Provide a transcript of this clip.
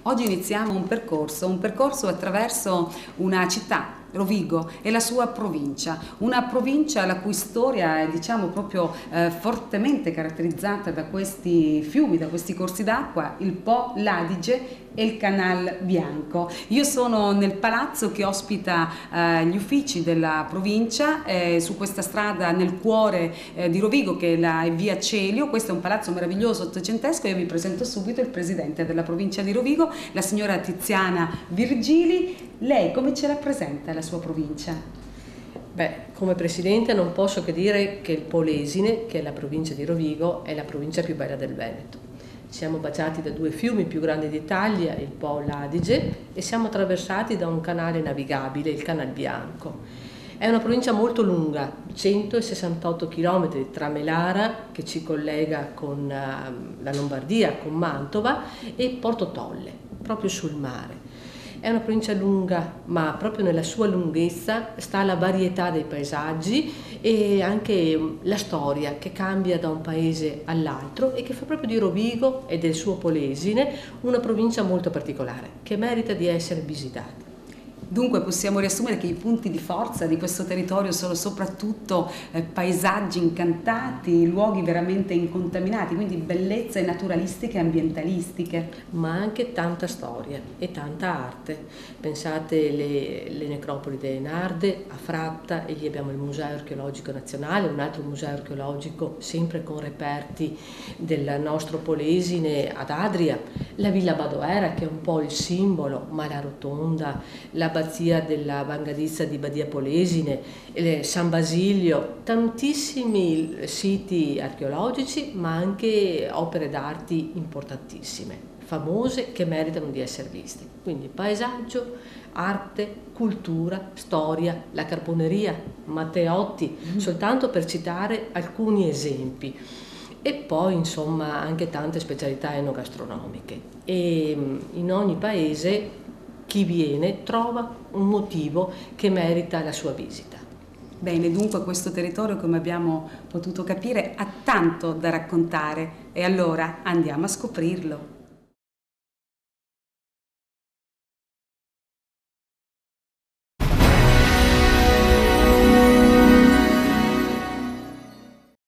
Oggi iniziamo un percorso attraverso una città, Rovigo, e la sua provincia, una provincia la cui storia è proprio fortemente caratterizzata da questi fiumi, da questi corsi d'acqua, il Po, l'Adige e il Canal Bianco. Io sono nel palazzo che ospita gli uffici della provincia, su questa strada nel cuore di Rovigo, che è la via Celio. Questo è un palazzo meraviglioso ottocentesco. Io vi presento subito il presidente della provincia di Rovigo, la signora Tiziana Virgili. Lei come ce rappresenta la sua provincia? Beh, come presidente non posso che dire che il Polesine, che è la provincia di Rovigo, è la provincia più bella del Veneto. Siamo baciati da due fiumi più grandi d'Italia, il Po e l'Adige, e siamo attraversati da un canale navigabile, il Canal Bianco. È una provincia molto lunga, 168 km tra Melara, che ci collega con la Lombardia, con Mantova, e Porto Tolle, proprio sul mare. È una provincia lunga, ma proprio nella sua lunghezza sta la varietà dei paesaggi e anche la storia che cambia da un paese all'altro e che fa proprio di Rovigo e del suo Polesine una provincia molto particolare, che merita di essere visitata. Dunque possiamo riassumere che i punti di forza di questo territorio sono soprattutto paesaggi incantati, luoghi veramente incontaminati, quindi bellezze naturalistiche e ambientalistiche. Ma anche tanta storia e tanta arte. Pensate le necropoli delle Narde a Fratta, e lì abbiamo il Museo Archeologico Nazionale, un altro museo archeologico sempre con reperti del nostro Polesine ad Adria, la Villa Badoera che è un po' il simbolo, ma la Rotonda, l'abbazia della Vangadizza di Badia Polesine, San Basilio, tantissimi siti archeologici ma anche opere d'arte importantissime, famose, che meritano di essere viste. Quindi paesaggio, arte, cultura, storia, la carboneria, Matteotti, soltanto per citare alcuni esempi. E poi insomma anche tante specialità enogastronomiche, e in ogni paese chi viene trova un motivo che merita la sua visita. Bene, dunque questo territorio, come abbiamo potuto capire, ha tanto da raccontare, e allora andiamo a scoprirlo.